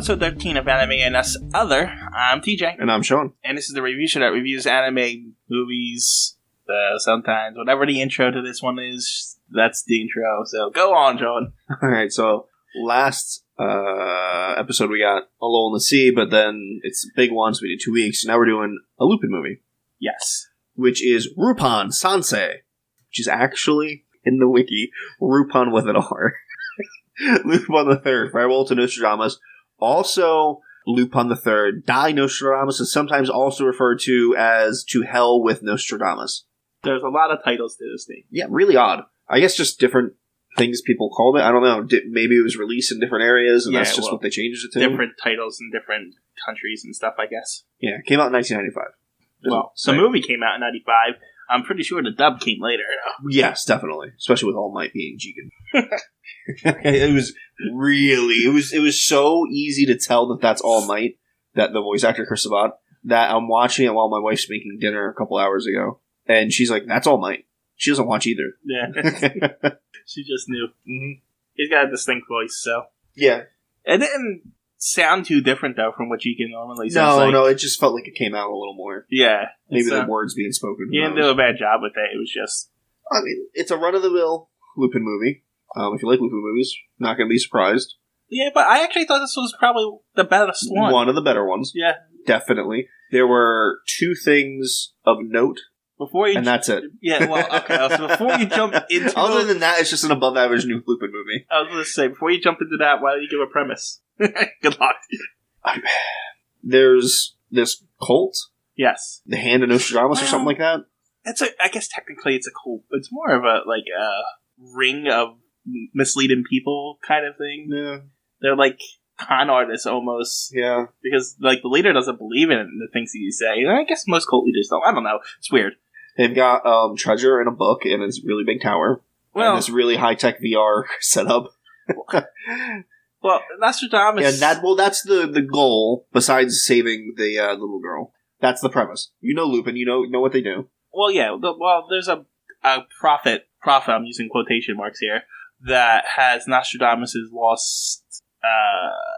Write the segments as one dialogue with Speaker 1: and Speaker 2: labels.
Speaker 1: episode 13 of Anime and Us Other. I'm TJ.
Speaker 2: And I'm Shawn.
Speaker 1: And this is the review show that reviews anime, movies, sometimes, whatever the intro to this one is, that's the intro. So go on, Shawn.
Speaker 2: Alright, so last episode we got A Lull in the Sea, but then it's a big one, so we did 2 weeks. So now we're doing a Lupin movie.
Speaker 1: Yes.
Speaker 2: Which is Lupin Sansei, which is actually, in the wiki, Lupin with an R. Lupin the Third, farewell to Nostradamus. Also, Lupin the Third, Die Nostradamus, is sometimes also referred to as To Hell with Nostradamus.
Speaker 1: There's a lot of titles to this thing.
Speaker 2: Yeah, really odd. I guess just different things people called it. I don't know. Maybe it was released in different areas, and that's just what they changed it to.
Speaker 1: Different titles in different countries and stuff, I guess.
Speaker 2: Yeah, it came out in 1995.
Speaker 1: Well, the movie came out in 95. I'm pretty sure the dub came later.
Speaker 2: Yes, definitely. Especially with All Might being Jigen. It was really... It was so easy to tell that that's All Might, that the voice actor, Chris Sabat, that I'm watching it while my wife's making dinner a couple hours ago. And she's like, that's All Might. She doesn't watch either.
Speaker 1: Yeah. She just knew. Mm-hmm. He's got a distinct voice, so...
Speaker 2: Yeah.
Speaker 1: It didn't sound too different, though, from what Jigen normally sounds like.
Speaker 2: No, it just felt like it came out a little more.
Speaker 1: Yeah.
Speaker 2: Maybe the words being spoken.
Speaker 1: He didn't do a bad job with it. It was just...
Speaker 2: I mean, it's a run-of-the-mill Lupin movie. If you like Lupin movies, not going to be surprised.
Speaker 1: Yeah, but I actually thought this was probably the best one.
Speaker 2: One of the better ones.
Speaker 1: Yeah.
Speaker 2: Definitely. There were 2 things of note, and that's it.
Speaker 1: Yeah, well, okay. So before you jump into...
Speaker 2: Other than that, it's just an above-average new Lupin movie.
Speaker 1: I was going to say, before you jump into that, why don't you give a premise? Good luck.
Speaker 2: There's this cult.
Speaker 1: Yes.
Speaker 2: The Hand of Nostradamus or something like that.
Speaker 1: I guess technically it's a cult. It's more of a ring of misleading people kind of thing.
Speaker 2: Yeah.
Speaker 1: They're like con artists almost.
Speaker 2: Yeah.
Speaker 1: Because the leader doesn't believe in the things that you say. I guess most cult leaders don't. I don't know. It's weird.
Speaker 2: They've got treasure in a book in this really big tower. Well, and this really high-tech VR setup.
Speaker 1: Well, Nostradamus...
Speaker 2: Yeah, that's the goal, besides saving the little girl. That's the premise. You know Lupin, you know what they do.
Speaker 1: Well, yeah. There's a prophet, I'm using quotation marks here, that has Nostradamus' lost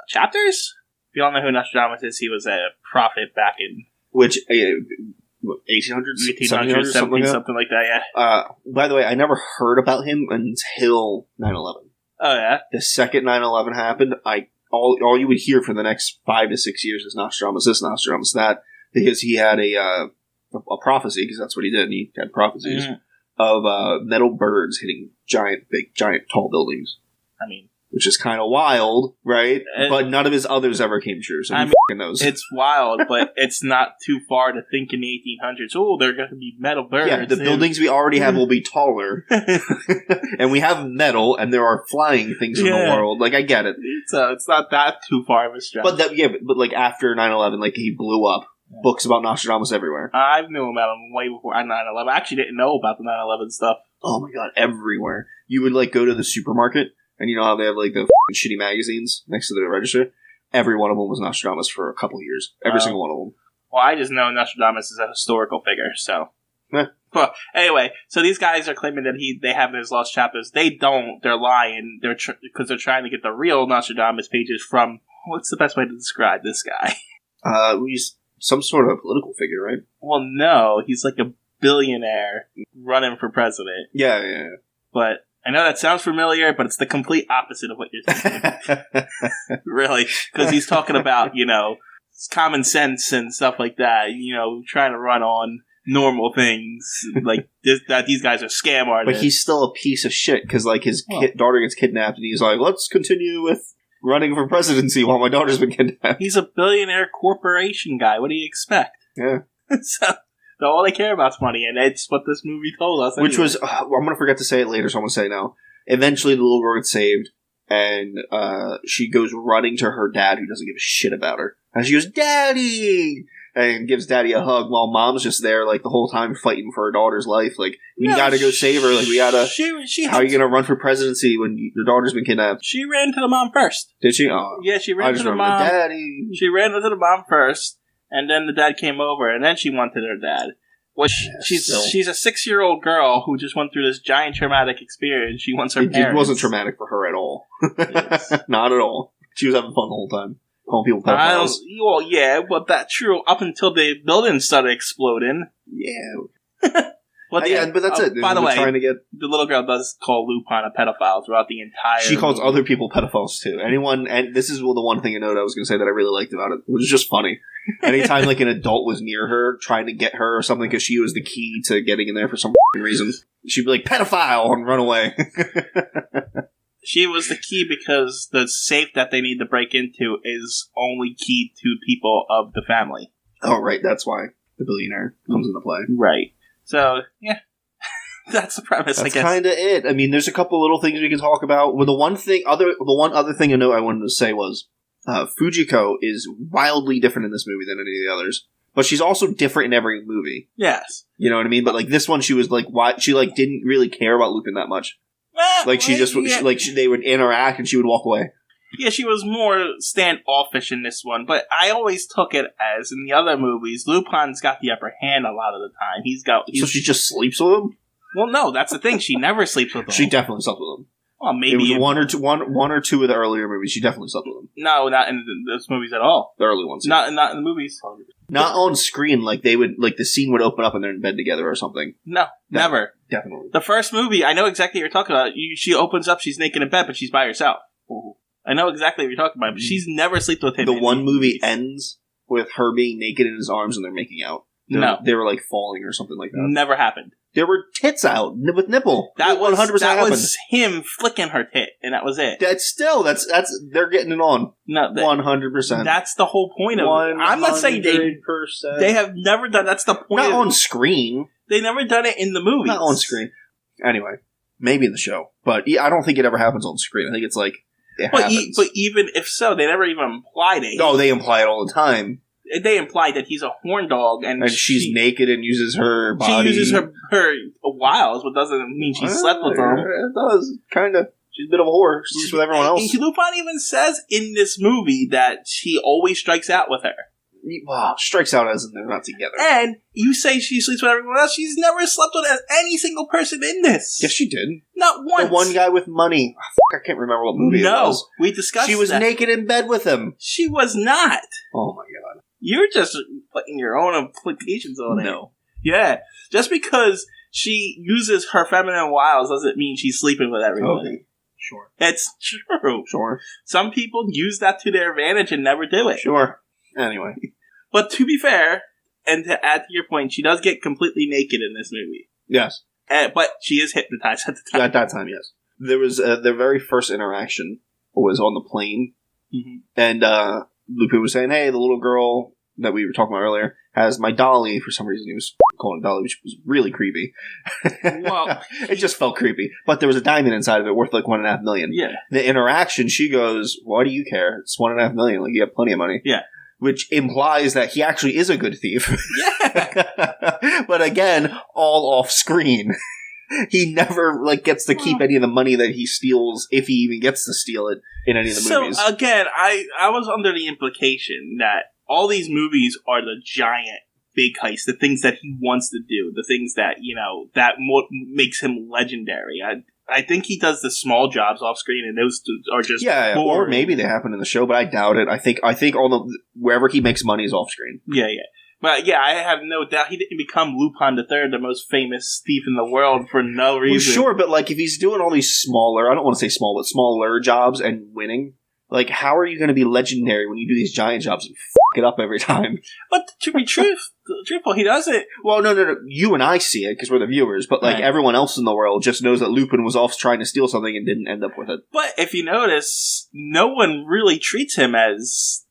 Speaker 1: chapters? If you don't know who Nostradamus is, he was a prophet back in...
Speaker 2: Which, 1800s?
Speaker 1: 1700s, something like that,
Speaker 2: yeah. By the way, I never heard about him until 9/11.
Speaker 1: Oh, yeah?
Speaker 2: The second 9/11 happened, all you would hear for the next 5 to 6 years is Nostradamus this, Nostradamus that, because he had a prophecy, because that's what he did, he had prophecies, of metal birds hitting giant, tall buildings.
Speaker 1: I mean...
Speaker 2: Which is kind of wild, right? But none of his others ever came true, so who f***ing knows?
Speaker 1: It's wild, but it's not too far to think in the 1800s, oh, they're going to be metal birds.
Speaker 2: Yeah, the buildings we already have will be taller. And we have metal, and there are flying things in the world. Like, I get it.
Speaker 1: So it's not that too far of a stretch.
Speaker 2: But like after 9/11, like he blew up. Books about Nostradamus everywhere.
Speaker 1: I knew about him way before 9/11. I actually didn't know about the 9/11 stuff.
Speaker 2: Oh my god, everywhere. You would like go to the supermarket, and you know how they have like the shitty magazines next to the register? Every one of them was Nostradamus for a couple of years. Every single one of them.
Speaker 1: Well, I just know Nostradamus is a historical figure, so... Well, anyway, so these guys are claiming that they have those lost chapters. They don't. They're lying. Because they're trying to get the real Nostradamus pages from... What's the best way to describe this guy?
Speaker 2: He's some sort of political figure, right?
Speaker 1: Well, no. He's like a billionaire running for president.
Speaker 2: Yeah.
Speaker 1: But I know that sounds familiar, but it's the complete opposite of what you're thinking. Really. Because he's talking about, common sense and stuff like that. Trying to run on normal things. Like, that these guys are scam artists.
Speaker 2: But he's still a piece of shit, because, like, his daughter gets kidnapped, and he's like, let's continue with running for presidency while my daughter's been kidnapped.
Speaker 1: He's a billionaire corporation guy. What do you expect?
Speaker 2: Yeah.
Speaker 1: So all they care about is money, and it's what this movie told us.
Speaker 2: Which was, I'm going to forget to say it later, so I'm going to say it now. Eventually, the little girl gets saved, and she goes running to her dad, who doesn't give a shit about her. And she goes, Daddy! And gives Daddy a hug, while Mom's just there, like, the whole time fighting for her daughter's life. Like, we gotta go save her. Like, we gotta... How are you gonna run for presidency when your daughter's been kidnapped?
Speaker 1: She ran to the mom first.
Speaker 2: Did she? Oh.
Speaker 1: Yeah, she ran to the mom.
Speaker 2: Daddy.
Speaker 1: She ran to the mom first, and then the dad came over, and then she went to her dad. Well, she's a 6-year-old girl who just went through this giant traumatic experience. She wants her parents.
Speaker 2: It wasn't traumatic for her at all. Yes. Not at all. She was having fun the whole time. calling people pedophiles.
Speaker 1: Well, yeah, but that's true up until the building started exploding.
Speaker 2: Yeah.
Speaker 1: Well, yeah,
Speaker 2: but that's it.
Speaker 1: By the way,
Speaker 2: trying to get...
Speaker 1: the little girl does call Lupin a pedophile throughout the entire
Speaker 2: She calls
Speaker 1: movie.
Speaker 2: other people pedophiles, too. And this is the one thing I was going to say that I really liked about it. It was just funny. Anytime, like, an adult was near her, trying to get her or something, because she was the key to getting in there for some reason, she'd be like, pedophile, and run away.
Speaker 1: She was the key because the safe that they need to break into is only key to people of the family.
Speaker 2: Oh, right. That's why the billionaire comes into play.
Speaker 1: Right. So, yeah. That's the premise,
Speaker 2: That's
Speaker 1: I guess.
Speaker 2: kind of it. I mean, there's a couple little things we can talk about. Well, the one other thing I wanted to say was Fujiko is wildly different in this movie than any of the others. But she's also different in every movie.
Speaker 1: Yes.
Speaker 2: You know what I mean? But, like, this one, she was, like, she, like, didn't really care about Lupin that much. Like, she just, they would interact and she would walk away.
Speaker 1: Yeah, she was more standoffish in this one, but I always took it as, in the other movies, Lupin's got the upper hand a lot of the time. So
Speaker 2: she just sleeps with him?
Speaker 1: Well, no, that's the thing. She never sleeps with him.
Speaker 2: She definitely slept with him.
Speaker 1: Well, maybe...
Speaker 2: It was one or two of the earlier movies, she definitely slept with him.
Speaker 1: No, not in those movies at all.
Speaker 2: The early ones.
Speaker 1: Not in the movies.
Speaker 2: Not on screen, like they would, like the scene would open up and they're in bed together or something.
Speaker 1: No, never.
Speaker 2: Definitely.
Speaker 1: The first movie, I know exactly what you're talking about. She opens up, she's naked in bed, but she's by herself.
Speaker 2: Mm-hmm.
Speaker 1: I know exactly what you're talking about, but she's never slept with him.
Speaker 2: The one movie ends with her being naked in his arms and they're making out. They were like falling or something like that.
Speaker 1: Never happened.
Speaker 2: There were tits out with nipple.
Speaker 1: That
Speaker 2: 100% happened.
Speaker 1: Was him flicking her tit, and that was it.
Speaker 2: That's they're getting it on.
Speaker 1: No,
Speaker 2: 100%.
Speaker 1: That's the whole point of it. I'm not saying they have never done. That's the point.
Speaker 2: Not on screen.
Speaker 1: They never done it in the movies.
Speaker 2: Not on screen. Anyway, maybe in the show, but I don't think it ever happens on screen. I think it's like it happens.
Speaker 1: But even if so, they never even implied it.
Speaker 2: No, they imply it all the time.
Speaker 1: They implied that he's a horn dog, and
Speaker 2: she's naked and uses her body.
Speaker 1: She uses her wiles, but doesn't mean she slept with them.
Speaker 2: It does, kind of. She's a bit of a whore. She sleeps with everyone else.
Speaker 1: And Lupin even says in this movie that she always strikes out with her.
Speaker 2: Well, strikes out as in they're not together.
Speaker 1: And you say she sleeps with everyone else. She's never slept with any single person in this.
Speaker 2: Yes, she did.
Speaker 1: Not once.
Speaker 2: The one guy with money. I can't remember what movie it was.
Speaker 1: No, we discussed
Speaker 2: She was naked in bed with him.
Speaker 1: She was not.
Speaker 2: Oh my god.
Speaker 1: You're just putting your own implications on it.
Speaker 2: No.
Speaker 1: Yeah. Just because she uses her feminine wiles doesn't mean she's sleeping with everybody.
Speaker 2: Okay. Sure.
Speaker 1: It's true.
Speaker 2: Sure.
Speaker 1: Some people use that to their advantage and never do it.
Speaker 2: Sure. Anyway.
Speaker 1: But to be fair, and to add to your point, she does get completely naked in this movie.
Speaker 2: Yes.
Speaker 1: But she is hypnotized at the time.
Speaker 2: At that time, yes. There was their very first interaction was on the plane.
Speaker 1: Mm-hmm.
Speaker 2: And Lupin was saying, hey, the little girl that we were talking about earlier has my dolly. For some reason, he was calling it dolly, which was really creepy.
Speaker 1: Well,
Speaker 2: it just felt creepy. But there was a diamond inside of it worth like $1.5 million.
Speaker 1: Yeah.
Speaker 2: The interaction, she goes, why do you care? It's $1.5 million. Like, you have plenty of money.
Speaker 1: Yeah.
Speaker 2: Which implies that he actually is a good thief.
Speaker 1: Yeah.
Speaker 2: But again, all off screen. He never gets to keep any of the money that he steals, if he even gets to steal it in any of the movies.
Speaker 1: So again, I was under the implication that all these movies are the giant big heists, the things that he wants to do, the things that that makes him legendary. I think he does the small jobs off screen, and those are just boring.
Speaker 2: Or maybe they happen in the show, but I doubt it. I think all the wherever he makes money is off screen.
Speaker 1: Yeah. But yeah, I have no doubt he didn't become Lupin III, the most famous thief in the world, for no reason.
Speaker 2: Well, sure, but if he's doing all these smaller, I don't want to say small, but smaller jobs and winning, how are you going to be legendary when you do these giant jobs and fuck it up every time?
Speaker 1: But to be truthful, he doesn't.
Speaker 2: Well, no. You and I see it because we're the viewers, but
Speaker 1: right.
Speaker 2: Everyone else in the world just knows that Lupin was off trying to steal something and didn't end up with it.
Speaker 1: But if you notice, no one really treats him as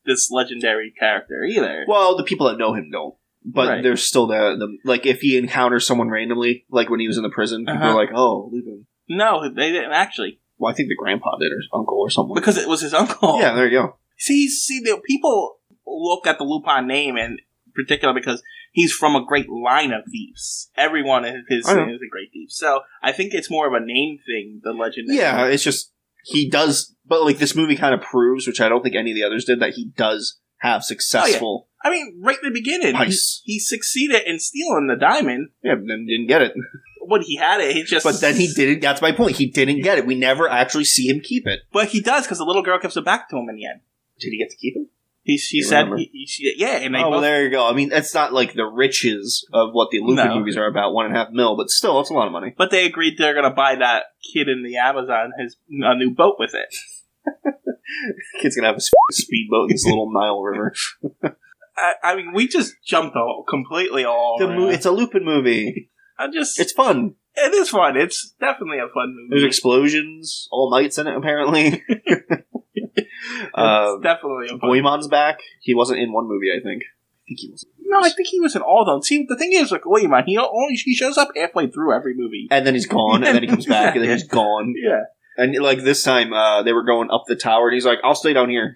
Speaker 1: this legendary character either.
Speaker 2: Well, the people that know him don't. But
Speaker 1: right.
Speaker 2: There's still the if he encounters someone randomly, when he was in the prison, people are like, oh, Lupin.
Speaker 1: No, they didn't actually.
Speaker 2: Well, I think the grandpa did, or his uncle or something.
Speaker 1: Because it was his uncle.
Speaker 2: Yeah, there you go.
Speaker 1: See, the people look at the Lupin name in particular because he's from a great line of thieves. Everyone in his name is a great thief. So I think it's more of a name thing, the legend.
Speaker 2: Yeah, it's just he does. But this movie kind of proves, which I don't think any of the others did, that he does have successful.
Speaker 1: Oh, yeah. I mean, right in the beginning, he succeeded in stealing the diamond.
Speaker 2: Yeah, but then didn't get it.
Speaker 1: When he had it, he just...
Speaker 2: But then he didn't... That's my point. He didn't get it. We never actually see him keep it.
Speaker 1: But he does, because the little girl gives it back to him in the end.
Speaker 2: Did he get to keep it?
Speaker 1: He said, yeah. And
Speaker 2: well, there you go. I mean, it's not like the riches of what the Lupin movies are about, $1.5 million, but still, it's a lot of money.
Speaker 1: But they agreed they're going to buy that kid in the Amazon a new boat with it.
Speaker 2: Kid's going to have a speedboat in this little Nile River.
Speaker 1: I mean, we just jumped completely all over.
Speaker 2: It's a Lupin movie. It's fun.
Speaker 1: It is fun. It's definitely a fun movie.
Speaker 2: There's explosions. All Might's in it, apparently.
Speaker 1: It's definitely a fun
Speaker 2: Goemon's back. He wasn't in one movie, I think.
Speaker 1: No, I think he was in all of them. See, the thing is, like, Goemon, he shows up halfway through every movie.
Speaker 2: And then he's gone, and then he comes back, and then he's gone.
Speaker 1: Yeah.
Speaker 2: And, like, this time, they were going up the tower, and he's like, I'll stay down here.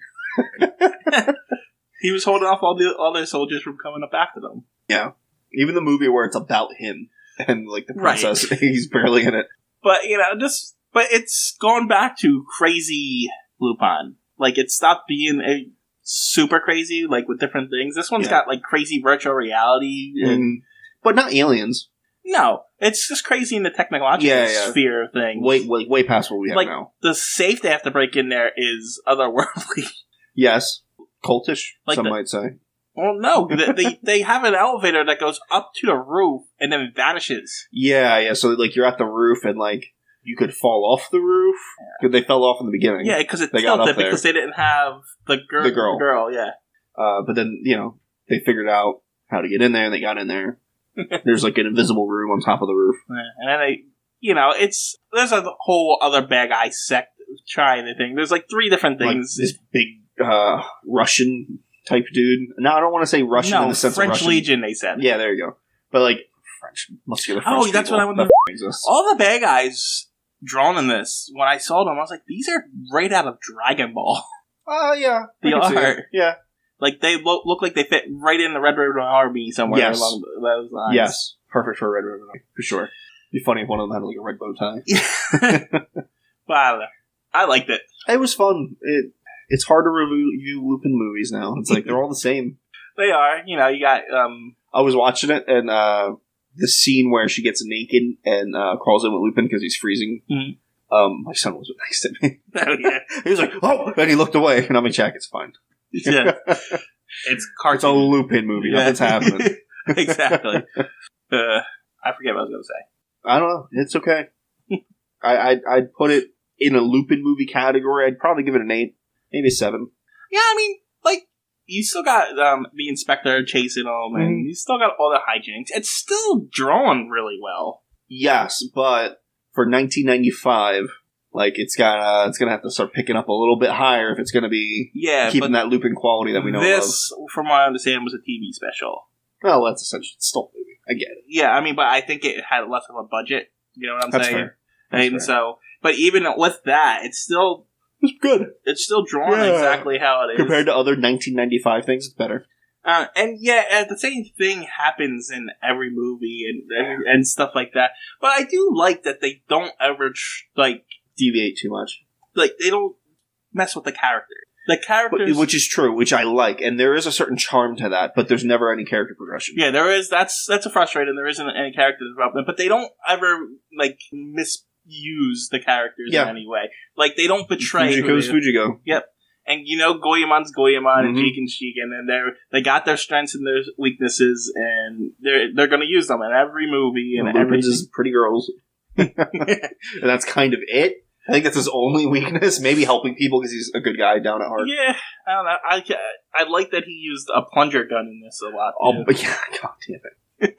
Speaker 1: He was holding off all the other soldiers from coming up after them.
Speaker 2: Yeah. Even the movie where it's about him and, like, the princess, he's barely in it.
Speaker 1: But, but it's gone back to crazy Lupin. Like, it stopped being a super crazy, like, with different things. This one's got, like, crazy virtual reality.
Speaker 2: But not aliens.
Speaker 1: No. It's just crazy in the technological sphere of things.
Speaker 2: Way past what we have now.
Speaker 1: The safe they have to break in there is otherworldly.
Speaker 2: Yes. Cultish, some might say.
Speaker 1: Well, no. they have an elevator that goes up to the roof and then vanishes.
Speaker 2: Yeah. So, like, you're at the roof and, like, you could fall off the roof. Because they fell off in the beginning.
Speaker 1: Yeah, because it tilted because they didn't have the girl. Yeah.
Speaker 2: But then, they figured out how to get in there, and they got in there. There's, like, an invisible room on top of the roof.
Speaker 1: Yeah. And then there's a whole other bad guy sect trying the thing. There's, like, 3 different things.
Speaker 2: Like this big Russian type dude. No, I don't want to say Russian in the sense
Speaker 1: French
Speaker 2: of Russian.
Speaker 1: Legion, they said.
Speaker 2: Yeah, there you go. But, like, French, muscular French people.
Speaker 1: That's what I want to
Speaker 2: exist.
Speaker 1: All the bad guys drawn in this, when I saw them, I was like, these are right out of Dragon Ball.
Speaker 2: Yeah.
Speaker 1: The art.
Speaker 2: Yeah.
Speaker 1: Like, they look like they fit right in the Red Ribbon Army somewhere along those lines.
Speaker 2: Yes. Perfect for a Red Ribbon Army, for sure. It'd be funny if one of them had, like, a red bow tie.
Speaker 1: But I don't know. I liked it.
Speaker 2: It was fun. It's hard to review Lupin movies now. It's like, they're all the same.
Speaker 1: They are. You got...
Speaker 2: I was watching it, and the scene where she gets naked and crawls in with Lupin because he's freezing. Mm-hmm. My son was next to me.
Speaker 1: Oh, yeah.
Speaker 2: He was like, oh! And he looked away, and I'm like, Jack, it's fine.
Speaker 1: Yeah. It's cartoon.
Speaker 2: It's a Lupin movie. Nothing's happening.
Speaker 1: Exactly. I forget what I was going to say.
Speaker 2: I don't know. It's okay. I'd put it in a Lupin movie category. I'd probably give it an 8. Maybe a 7.
Speaker 1: Yeah, I mean, like, you still got the inspector chasing them, and you still got all the hijinks. It's still drawn really well.
Speaker 2: Yes, but for 1995, like, it's gonna have to start picking up a little bit higher if it's gonna be keeping that Lupin quality that we know
Speaker 1: this, from what I understand, was a TV special.
Speaker 2: Well, that's essentially still a movie. I get it.
Speaker 1: Yeah, I mean, but I think it had less of a budget. You know what I'm saying?
Speaker 2: Fair.
Speaker 1: And so, but even with that, it's still...
Speaker 2: It's good.
Speaker 1: It's still drawn exactly how it is.
Speaker 2: Compared to other 1995 things, it's better.
Speaker 1: And the same thing happens in every movie and stuff like that. But I do like that they don't ever,
Speaker 2: deviate too much.
Speaker 1: Like, they don't mess with the character. The characters...
Speaker 2: Which is true, which I like. And there is a certain charm to that, but there's never any character progression.
Speaker 1: Yeah, there is. That's a frustrating. There isn't any character development. But they don't ever, misuse the characters in any way. Like, they don't betray...
Speaker 2: Fujiko's Fujiko.
Speaker 1: Yep. And, Goemon's Goemon and Jigen's Jigen, and they got their strengths and their weaknesses, and they're going to use them in every movie. And
Speaker 2: Lupin's is pretty girls. And that's kind of it. I think that's his only weakness. Maybe helping people because he's a good guy down at heart.
Speaker 1: Yeah, I don't know. I like that he used a plunger gun in this a lot.
Speaker 2: Oh, but yeah, god damn it.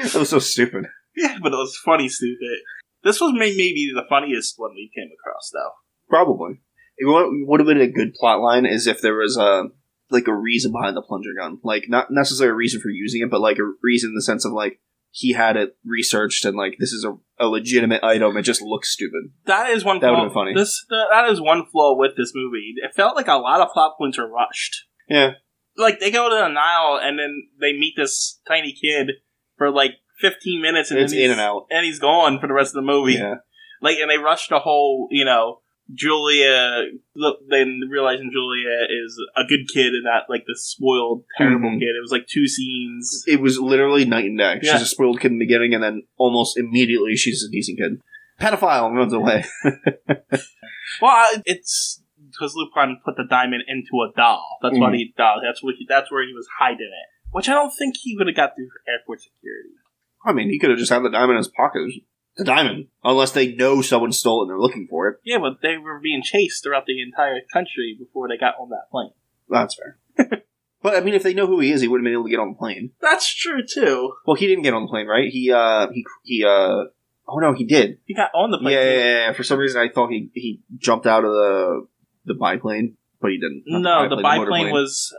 Speaker 2: That was so stupid.
Speaker 1: Yeah, but it was funny stupid. This was maybe the funniest one we came across, though.
Speaker 2: Probably. It would have been a good plot line is if there was a reason behind the plunger gun. Like, not necessarily a reason for using it, but like a reason in the sense of like, he had it researched and like, this is a legitimate item. It just looks stupid.
Speaker 1: That is one flaw.
Speaker 2: That would have been funny.
Speaker 1: That is one flaw with this movie. It felt like a lot of plot points are rushed.
Speaker 2: Yeah.
Speaker 1: Like, they go to the Nile and then they meet this tiny kid for like 15 minutes and
Speaker 2: it's in and out.
Speaker 1: And he's gone for the rest of the movie.
Speaker 2: Yeah.
Speaker 1: Like, and they rushed the whole, Julia, then realizing Julia is a good kid and not like the spoiled, terrible kid. It was like 2 scenes.
Speaker 2: It was literally night and day.
Speaker 1: Yeah.
Speaker 2: She's a spoiled kid in the beginning, and then almost immediately she's a decent kid. Pedophile and runs away.
Speaker 1: Well, it's because Lupin put the diamond into a doll. That's what he does. That's where he was hiding it. Which I don't think he would have got through airport security.
Speaker 2: I mean, he could have just had the diamond in his pocket. The diamond. Unless they know someone stole it and they're looking for it.
Speaker 1: Yeah, but they were being chased throughout the entire country before they got on that plane.
Speaker 2: That's fair. But, I mean, if they know who he is, he wouldn't have been able to get on the plane.
Speaker 1: That's true, too.
Speaker 2: Well, he didn't get on the plane, right? Oh, no, he did.
Speaker 1: He got on the plane.
Speaker 2: Yeah. For some reason, I thought he jumped out of the biplane, but he didn't.
Speaker 1: No, the biplane was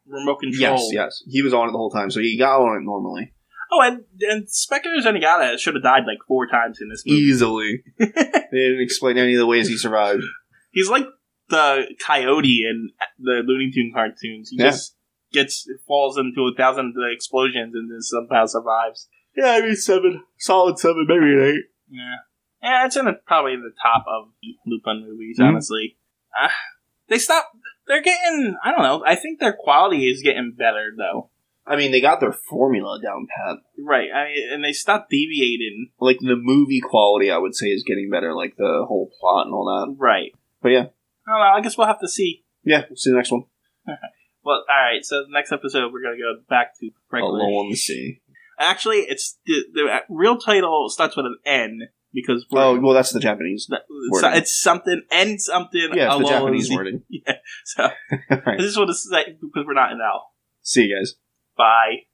Speaker 1: remote control.
Speaker 2: Yes. He was on it the whole time, so he got on it normally.
Speaker 1: Oh, and Spectre Zenigata should have died like 4 times in this movie.
Speaker 2: Easily. They didn't explain any of the ways he survived.
Speaker 1: He's like the coyote in the Looney Tunes cartoons. He just falls into 1,000 explosions and then somehow survives.
Speaker 2: Yeah, I mean 7. Solid 7, maybe an 8.
Speaker 1: Yeah, it's probably in the top of the Lupin movies, honestly. They're getting, I don't know, I think their quality is getting better, though.
Speaker 2: I mean, they got their formula down pat.
Speaker 1: Right, and they stopped deviating.
Speaker 2: Like, the movie quality, I would say, is getting better, like the whole plot and all that.
Speaker 1: Right.
Speaker 2: But yeah.
Speaker 1: I don't know, I guess we'll have to see.
Speaker 2: Yeah, we'll see the next one.
Speaker 1: Well, alright, so the next episode, we're going to go back to regular.
Speaker 2: Alone the Sea.
Speaker 1: Actually, it's the real title starts with an N, because
Speaker 2: that's the Japanese wording.
Speaker 1: It's something, N something.
Speaker 2: Yeah, it's the Japanese wording.
Speaker 1: Yeah, so, right. I just want to say, because we're not in L.
Speaker 2: See you guys.
Speaker 1: Bye.